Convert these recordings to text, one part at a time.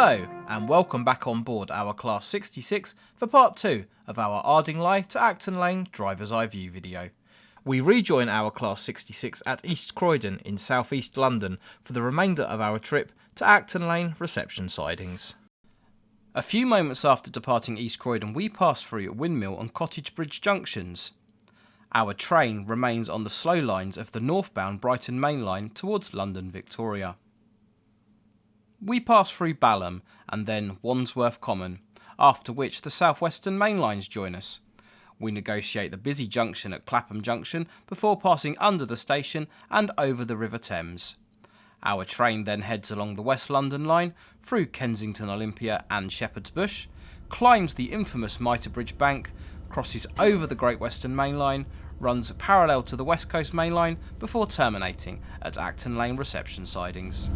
Hello and welcome back on board our Class 66 for part 2 of our Ardingly to Acton Lane Driver's Eye View video. We rejoin our Class 66 at East Croydon in South East London for the remainder of our trip to Acton Lane Reception Sidings. A few moments after departing East Croydon we pass through Windmill and Cottage Bridge junctions. Our train remains on the slow lines of the northbound Brighton Mainline towards London Victoria. We pass through Balham and then Wandsworth Common, after which the South Western main lines join us. We negotiate the busy junction at Clapham Junction before passing under the station and over the River Thames. Our train then heads along the West London line through Kensington Olympia and Shepherd's Bush, climbs the infamous Mitre Bridge bank, crosses over the Great Western Main Line, runs parallel to the West Coast Main Line before terminating at Acton Lane Reception Sidings.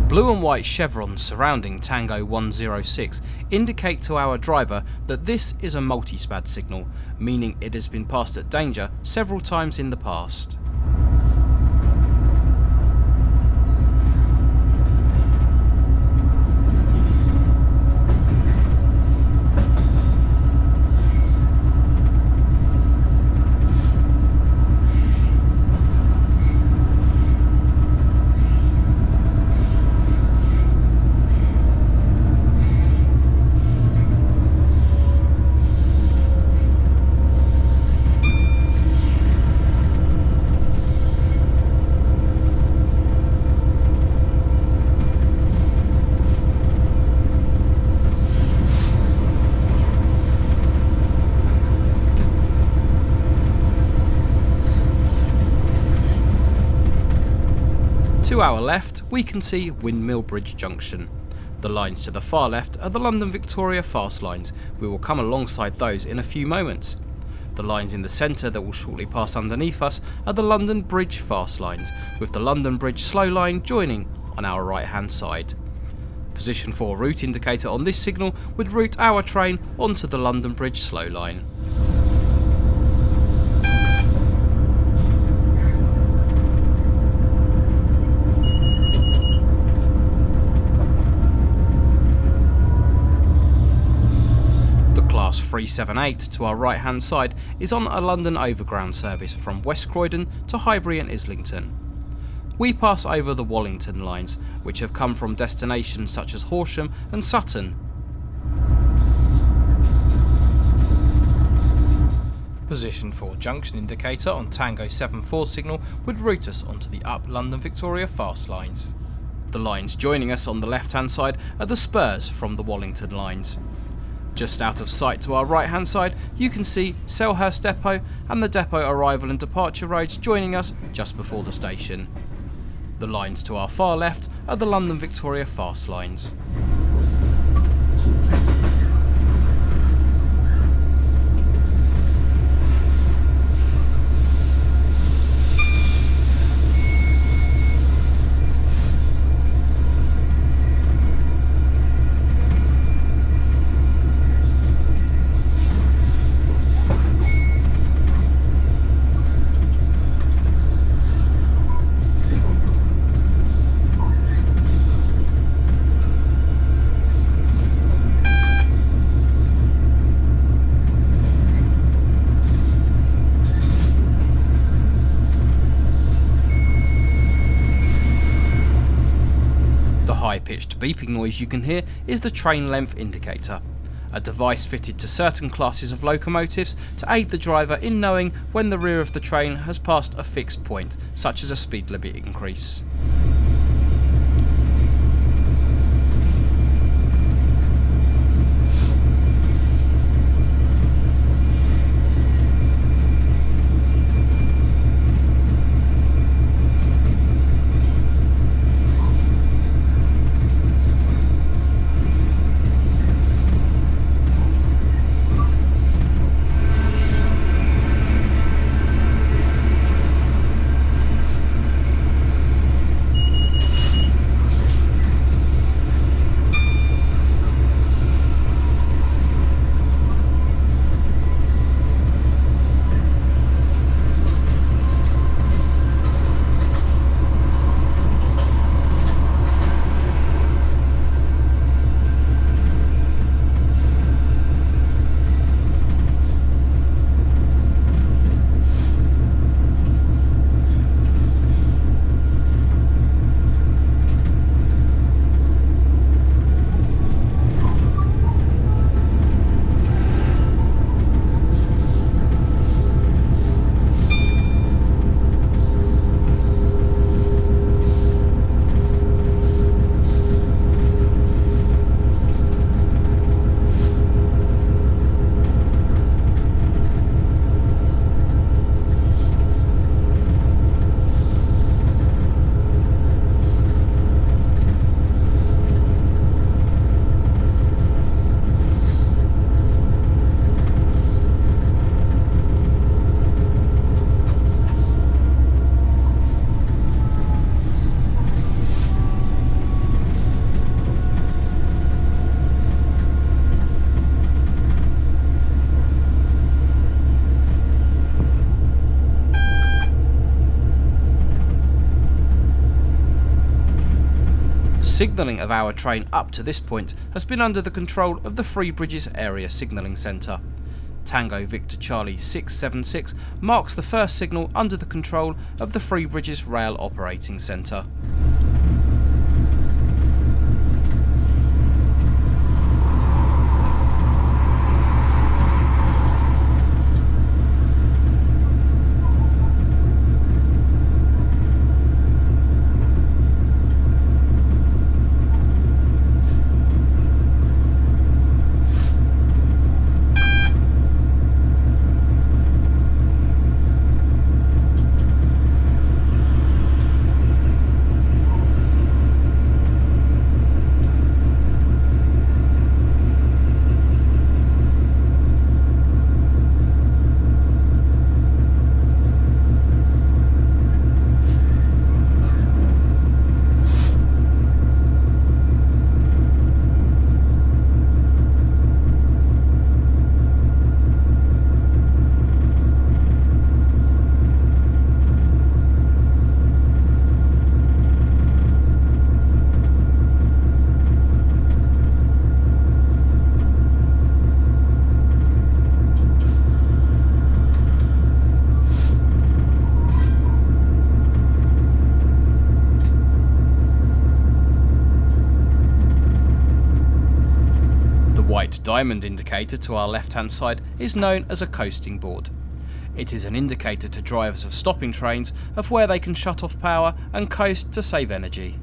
Blue and white chevrons surrounding Tango 106 indicate to our driver that this is a multi-spad signal, meaning it has been passed at danger several times in the past. To our left, we can see Windmill Bridge Junction. The lines to the far left are the London Victoria fast lines. We will come alongside those in a few moments. The lines in the centre that will shortly pass underneath us are the London Bridge fast lines, with the London Bridge slow line joining on our right hand side. Position 4 route indicator on this signal would route our train onto the London Bridge slow line. Class 378 to our right hand side is on a London Overground service from West Croydon to Highbury and Islington. We pass over the Wallington lines, which have come from destinations such as Horsham and Sutton. Position 4 junction indicator on Tango 74 signal would route us onto the up London Victoria fast lines. The lines joining us on the left hand side are the spurs from the Wallington lines. Just out of sight to our right hand side you can see Selhurst depot and the depot arrival and departure roads joining us just before the station. The lines to our far left are the London Victoria fast lines. High-pitched beeping noise you can hear is the train length indicator, a device fitted to certain classes of locomotives to aid the driver in knowing when the rear of the train has passed a fixed point, such as a speed limit increase. Signalling of our train up to this point has been under the control of the Three Bridges Area Signalling Centre. Tango Victor Charlie 676 marks the first signal under the control of the Three Bridges Rail Operating Centre. White diamond indicator to our left hand side is known as a coasting board. It is an indicator to drivers of stopping trains of where they can shut off power and coast to save energy.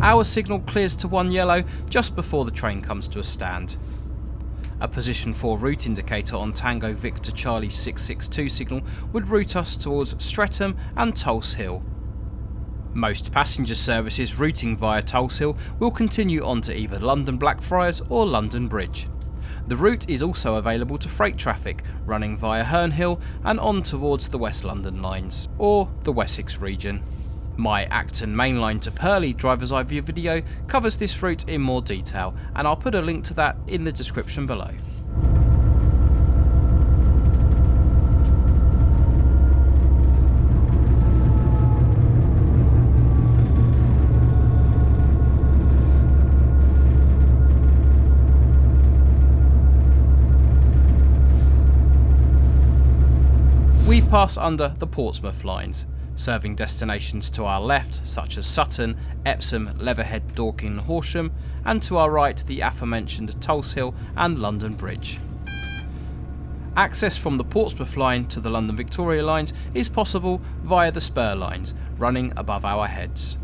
Our signal clears to 1 yellow just before the train comes to a stand. A position 4 route indicator on Tango Victor Charlie 662 signal would route us towards Streatham and Tulse Hill. Most passenger services routing via Tulse Hill will continue on to either London Blackfriars or London Bridge. The route is also available to freight traffic running via Herne Hill and on towards the West London lines, or the Wessex region. My Acton Mainline to Purley driver's eye view video covers this route in more detail, and I'll put a link to that in the description below. pass under the Portsmouth lines, serving destinations to our left such as Sutton, Epsom, Leatherhead, Dorking and Horsham, and to our right the aforementioned Tulse and London Bridge. Access from the Portsmouth line to the London Victoria lines is possible via the spur lines running above our heads.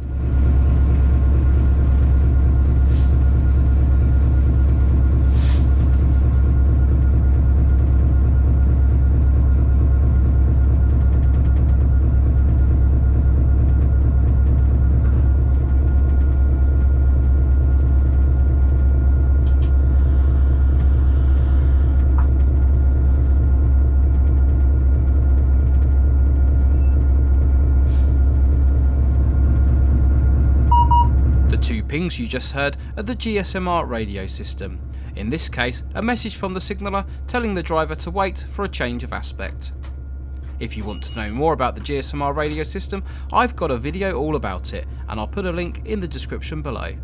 Pings you just heard are the GSMR radio system, in this case a message from the signaller telling the driver to wait for a change of aspect. If you want to know more about the GSMR radio system, I've got a video all about it and I'll put a link in the description below.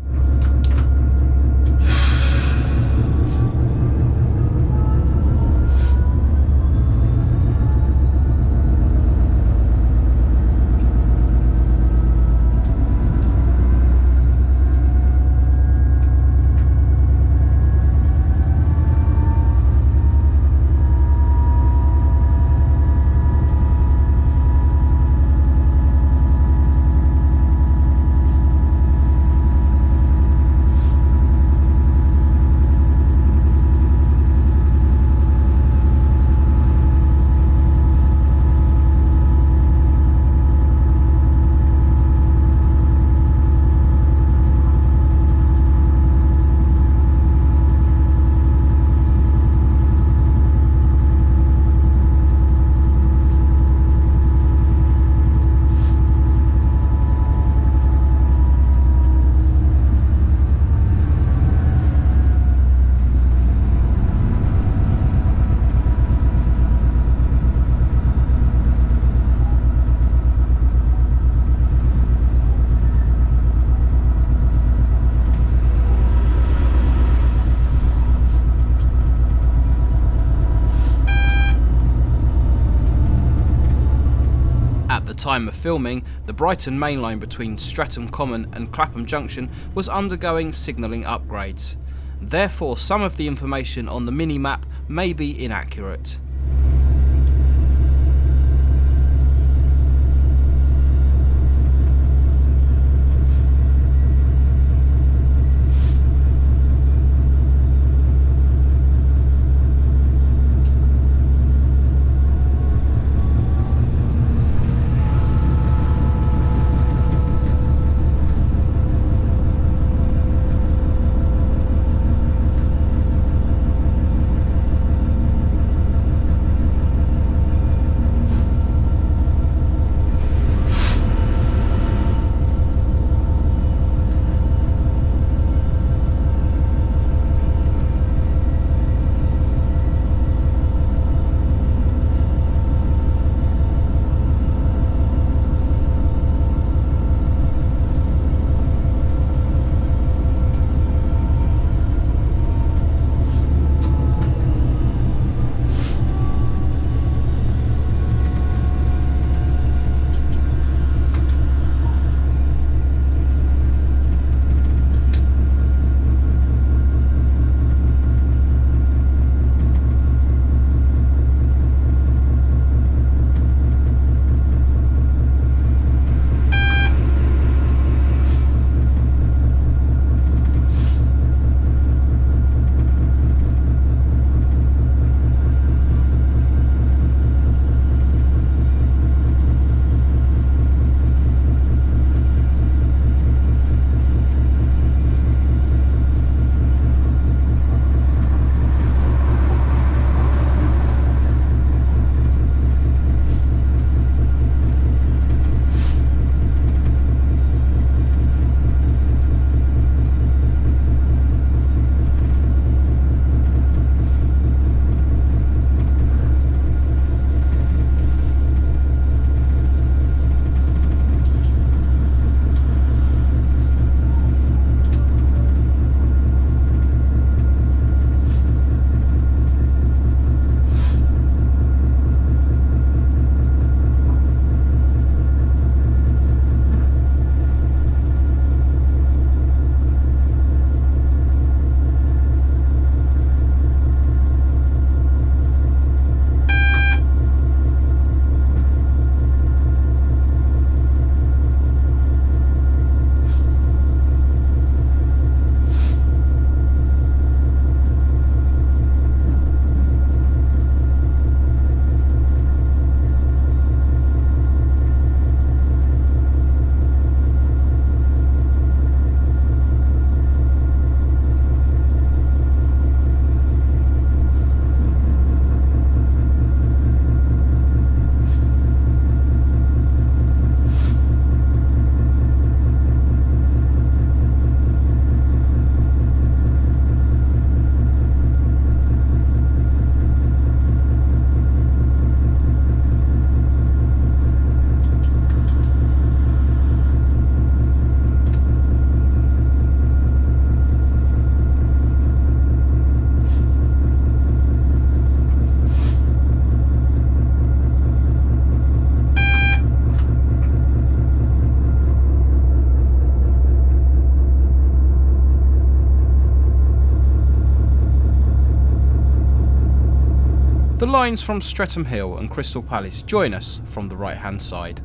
At the time of filming, the Brighton Mainline between Streatham Common and Clapham Junction was undergoing signalling upgrades. Therefore, some of the information on the mini-map may be inaccurate. The lines from Streatham Hill and Crystal Palace join us from the right hand side.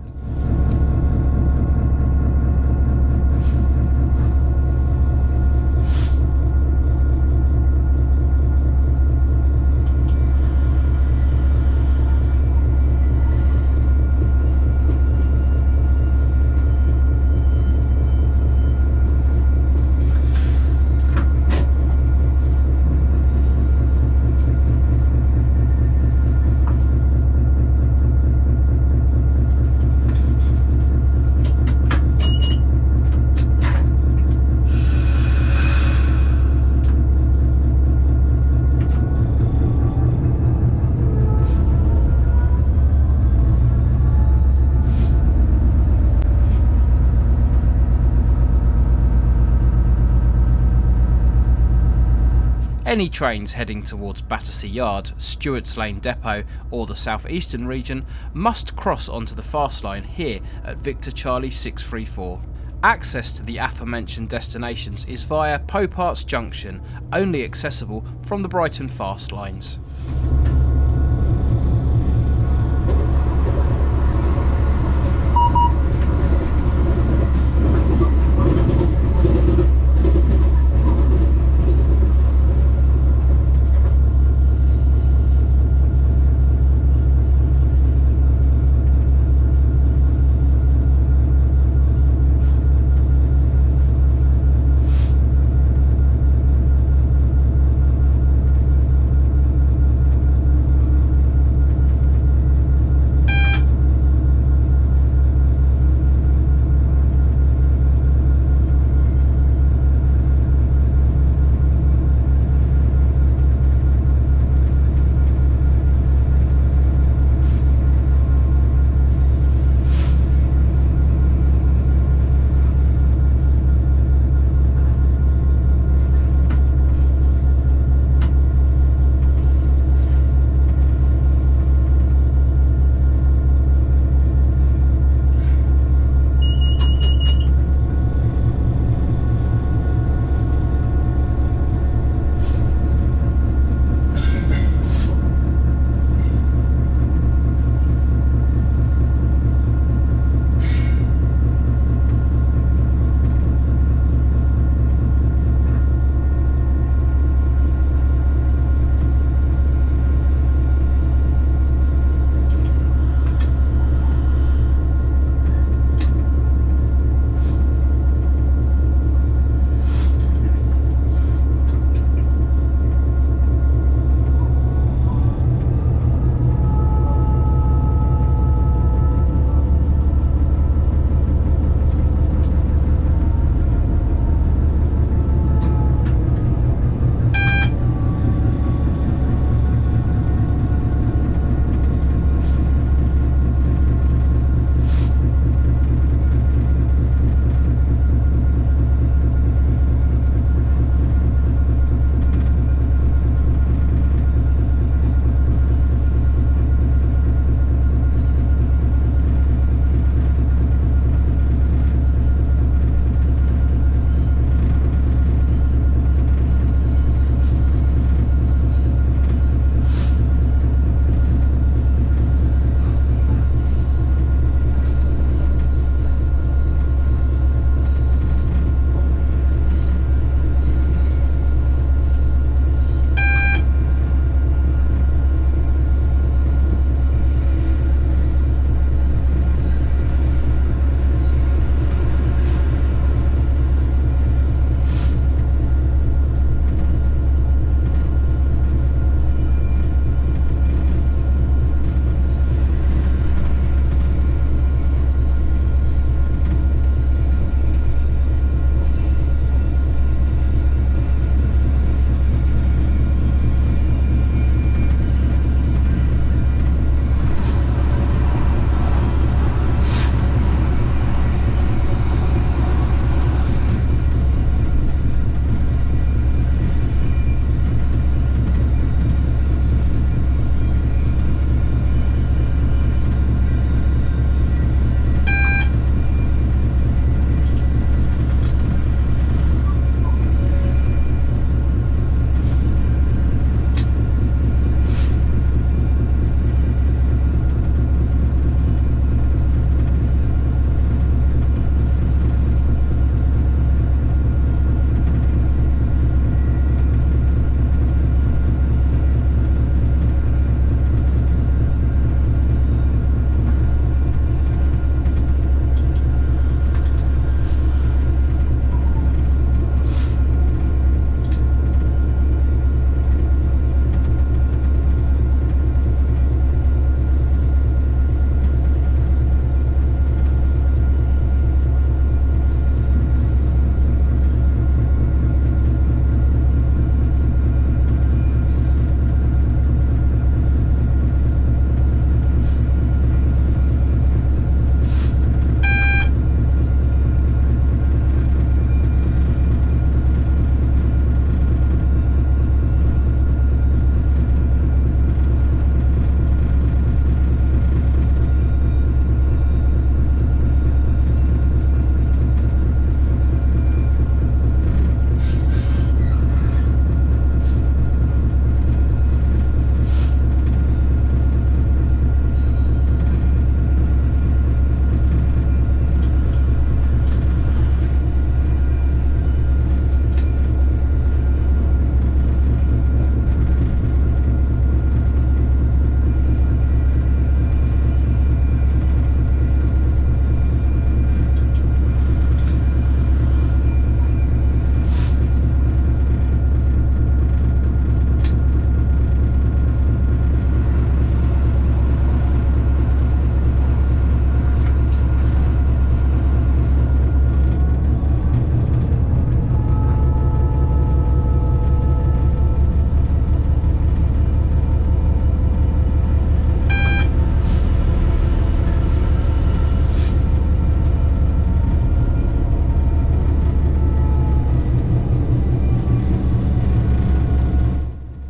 Any trains heading towards Battersea Yard, Stewart's Lane Depot or the South Eastern region must cross onto the fast line here at Victor Charlie 634. Access to the aforementioned destinations is via Haywards Junction, only accessible from the Brighton fast lines.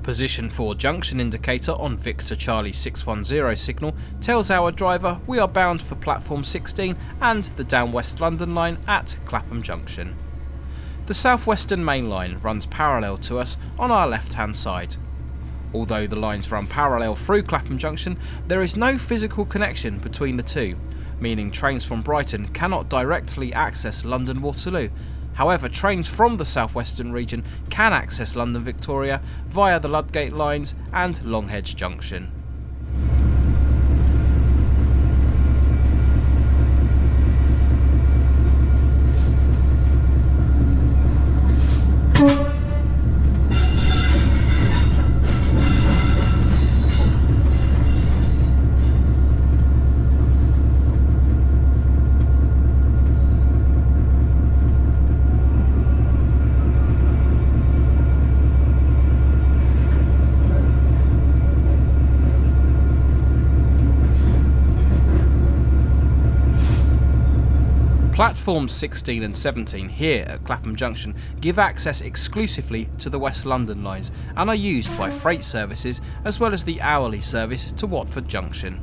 Position 4 junction indicator on Victor Charlie 610 signal tells our driver we are bound for platform 16 and the down West London line at Clapham Junction. The South Western Main Line runs parallel to us on our left hand side. Although the lines run parallel through Clapham Junction, there is no physical connection between the two, meaning trains from Brighton cannot directly access London Waterloo. However, trains from the South Western region can access London Victoria via the Ludgate lines and Longhedge Junction. Platforms 16 and 17 here at Clapham Junction give access exclusively to the West London lines and are used by freight services as well as the hourly service to Watford Junction.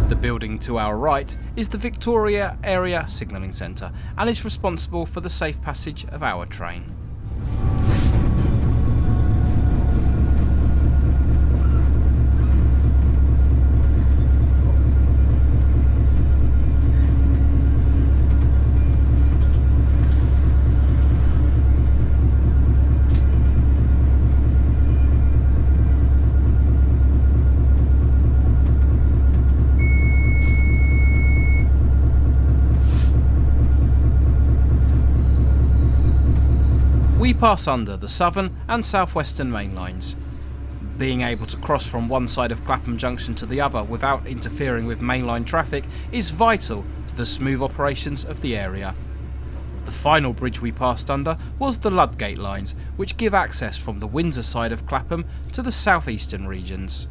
The building to our right is the Victoria Area Signalling Centre and is responsible for the safe passage of our train. We pass under the Southern and South Western Main Lines. Being able to cross from one side of Clapham Junction to the other without interfering with mainline traffic is vital to the smooth operations of the area. The final bridge we passed under was the Ludgate lines, which give access from the Windsor side of Clapham to the southeastern regions.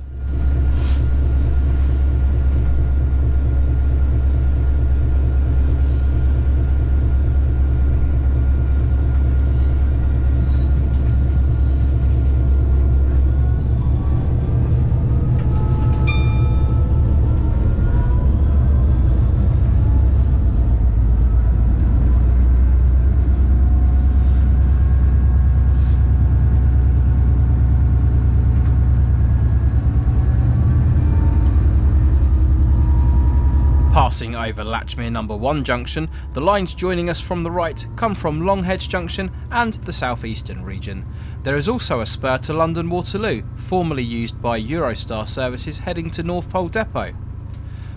Passing over Latchmere number 1 junction, the lines joining us from the right come from Longhedge Junction and the southeastern region. There is also a spur to London Waterloo, formerly used by Eurostar services heading to North Pole Depot.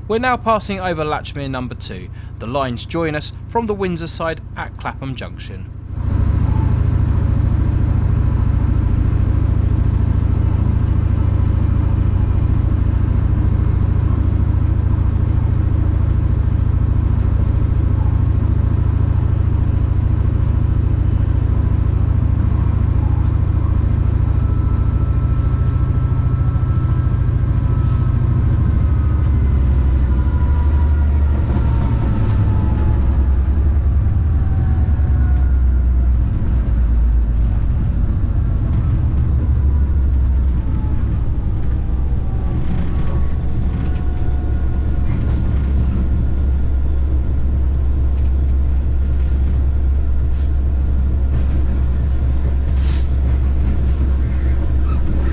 We're now passing over Latchmere number 2. The lines join us from the Windsor side at Clapham Junction.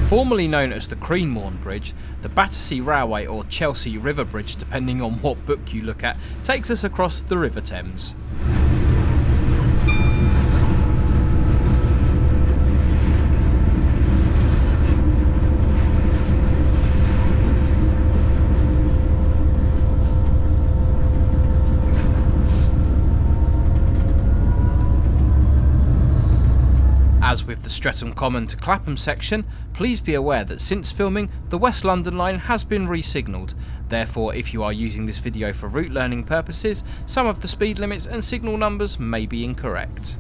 Formerly known as the Creanmorn Bridge, the Battersea Railway or Chelsea River Bridge, depending on what book you look at, takes us across the River Thames. As with the Streatham Common to Clapham section, please be aware that since filming, the West London line has been re-signalled. Therefore, if you are using this video for route learning purposes, some of the speed limits and signal numbers may be incorrect.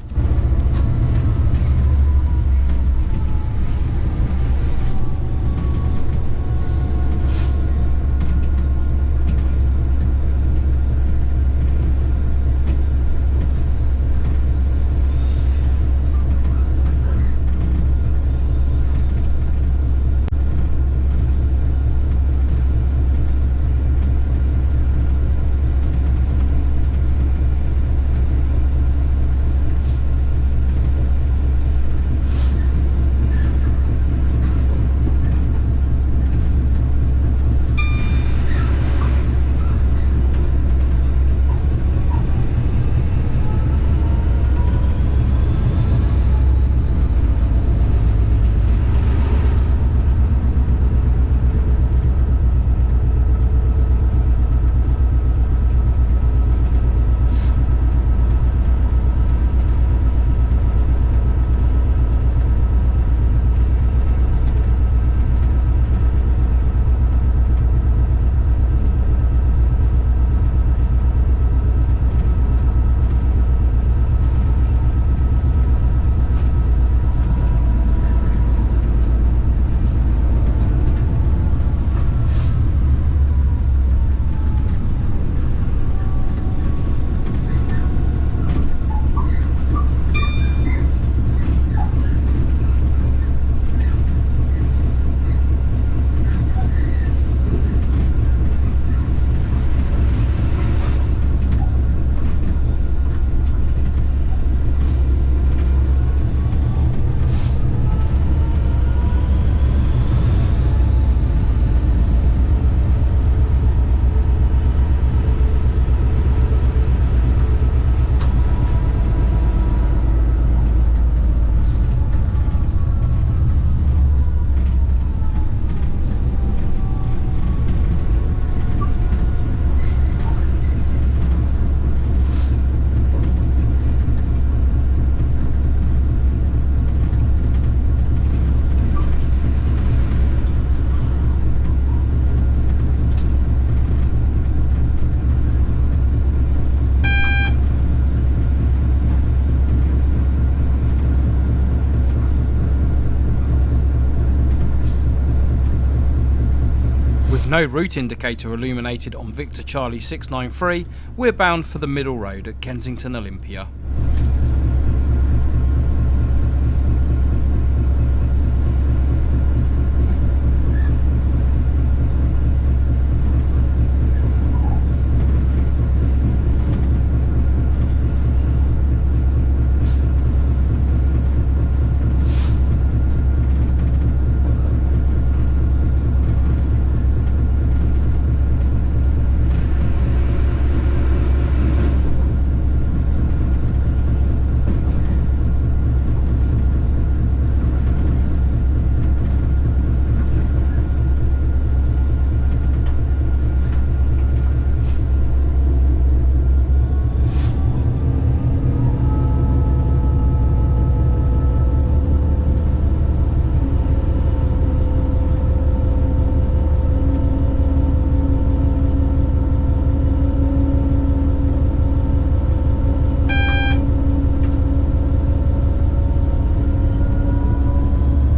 No route indicator illuminated on Victor Charlie 693, we're bound for the middle road at Kensington Olympia.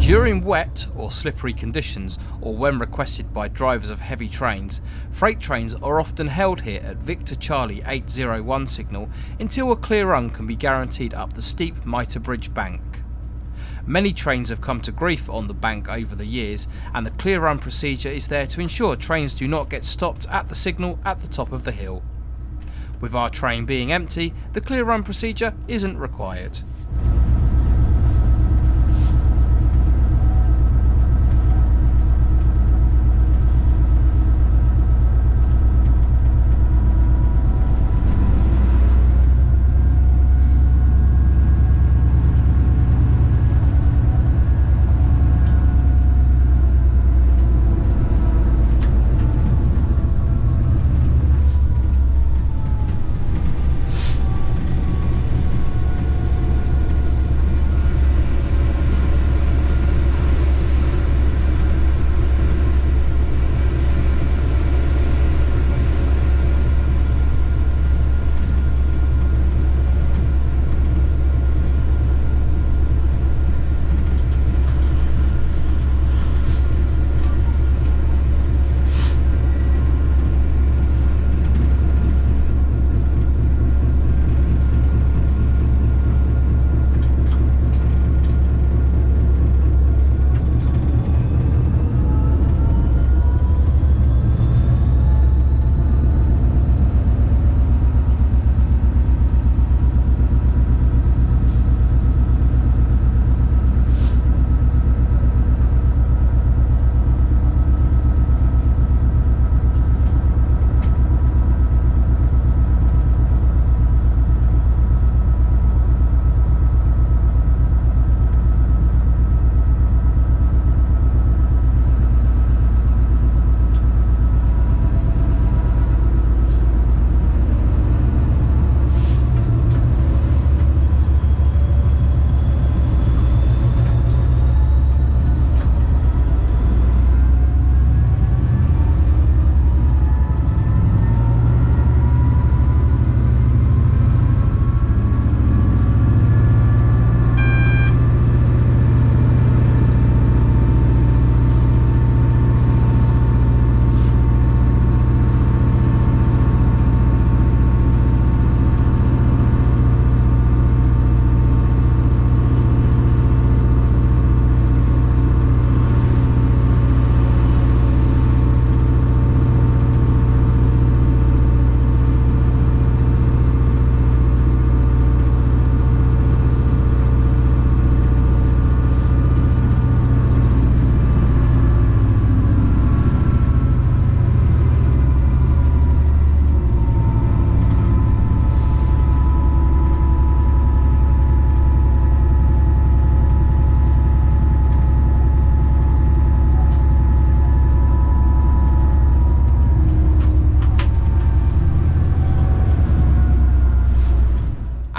During wet or slippery conditions, or when requested by drivers of heavy trains, freight trains are often held here at Victor Charlie 801 signal until a clear run can be guaranteed up the steep Mitre Bridge bank. Many trains have come to grief on the bank over the years, and the clear run procedure is there to ensure trains do not get stopped at the signal at the top of the hill. With our train being empty, the clear run procedure isn't required.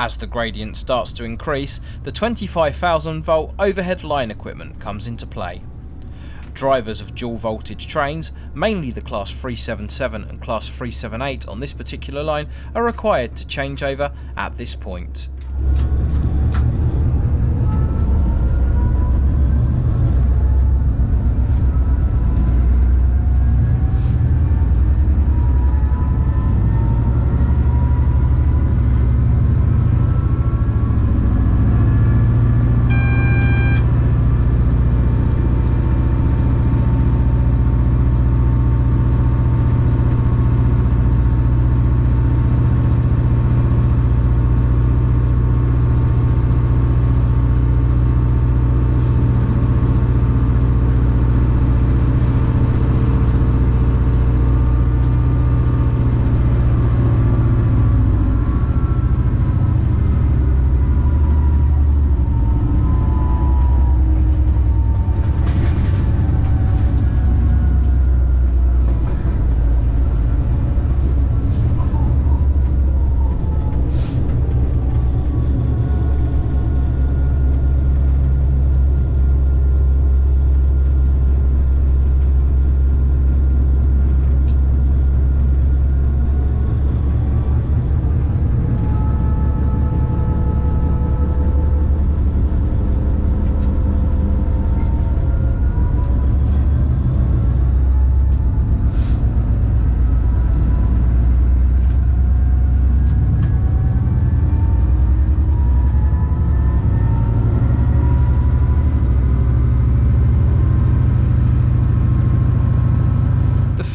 As the gradient starts to increase, the 25,000 volt overhead line equipment comes into play. Drivers of dual voltage trains, mainly the Class 377 and Class 378 on this particular line, are required to change over at this point.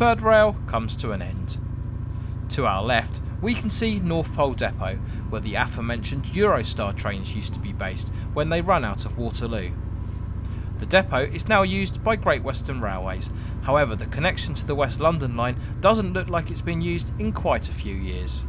Third rail comes to an end. To our left, we can see North Pole Depot, where the aforementioned Eurostar trains used to be based when they run out of Waterloo. The depot is now used by Great Western Railways, however the connection to the West London line doesn't look like it's been used in quite a few years.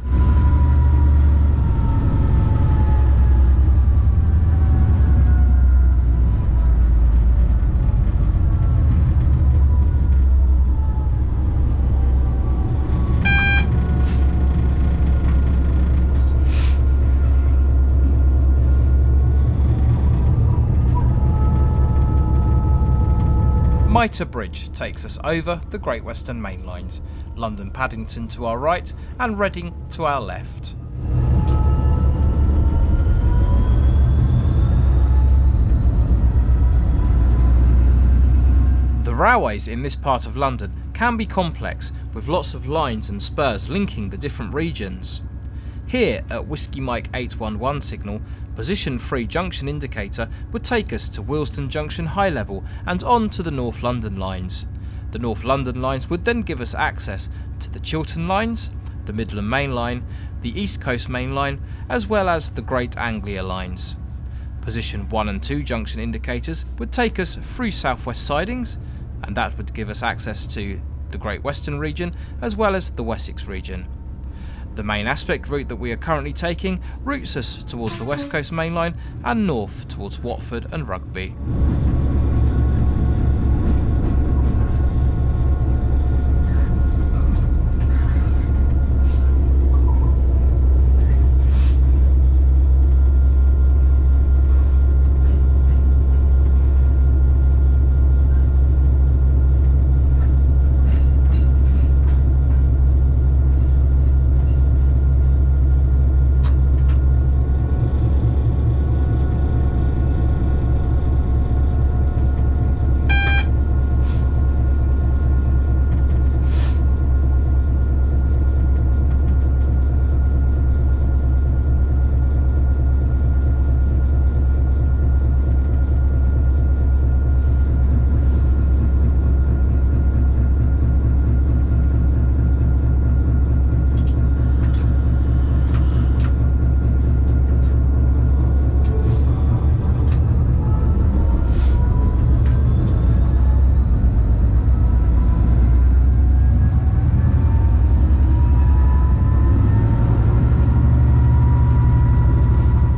Mitre Bridge takes us over the Great Western Main Lines, London Paddington to our right and Reading to our left. The railways in this part of London can be complex, with lots of lines and spurs linking the different regions. Here at Whiskey Mike 811 signal, position 3 junction indicator would take us to Willesden Junction High Level and on to the North London lines. The North London lines would then give us access to the Chiltern lines, the Midland Main Line, the East Coast Main Line, as well as the Great Anglia lines. Position 1 and 2 junction indicators would take us through South West Sidings, and that would give us access to the Great Western region as well as the Wessex region. The main aspect route that we are currently taking routes us towards the West Coast Main Line and north towards Watford and Rugby.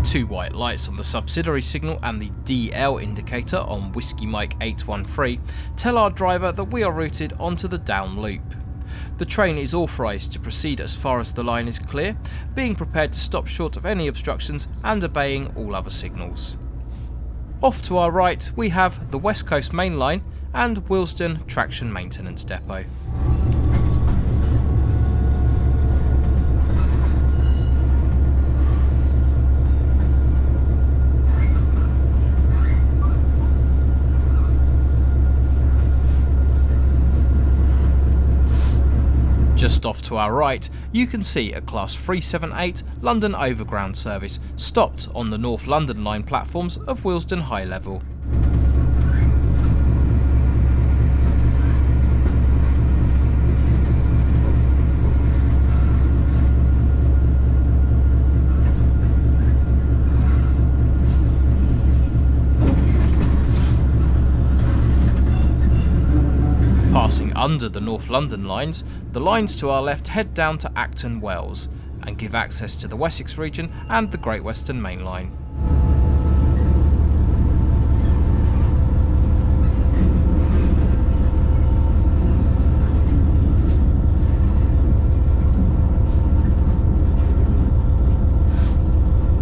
Two white lights on the subsidiary signal and the DL indicator on Whiskey Mike 813 tell our driver that we are routed onto the down loop. The train is authorised to proceed as far as the line is clear, being prepared to stop short of any obstructions and obeying all other signals. Off to our right we have the West Coast Mainline and Willesden Traction Maintenance Depot. Just off to our right, you can see a Class 378 London Overground service stopped on the North London Line platforms of Willesden High Level. Passing under the North London lines, the lines to our left head down to Acton Wells and give access to the Wessex region and the Great Western Main Line.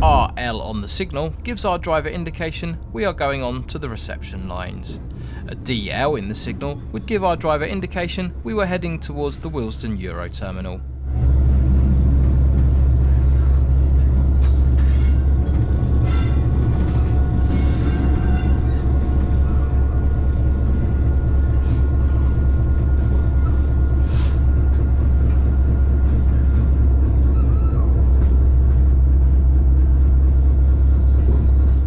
RL on the signal gives our driver indication we are going on to the reception lines. A DL in the signal would give our driver indication we were heading towards the Willesden Euro Terminal.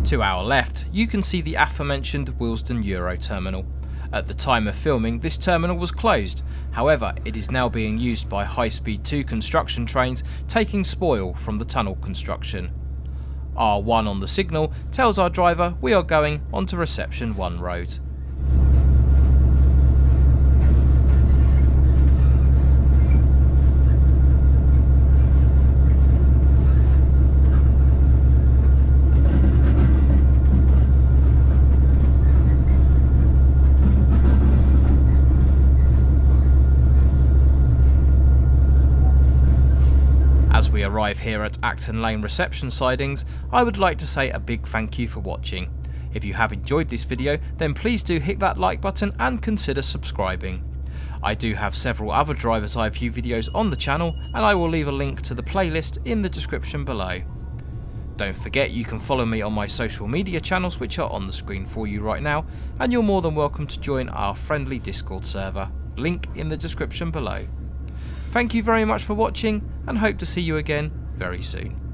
To our left, you can see the aforementioned Willesden Euro Terminal. At the time of filming, this terminal was closed, however it is now being used by high-speed 2 construction trains taking spoil from the tunnel construction. R1 on the signal tells our driver we are going onto Reception 1 Road. As we arrive here at Acton Lane Reception Sidings, I would like to say a big thank you for watching. If you have enjoyed this video, then please do hit that like button and consider subscribing. I do have several other driver's eye view videos on the channel, and I will leave a link to the playlist in the description below. Don't forget you can follow me on my social media channels, which are on the screen for you right now, and you're more than welcome to join our friendly Discord server, link in the description below. Thank you very much for watching, and hope to see you again very soon.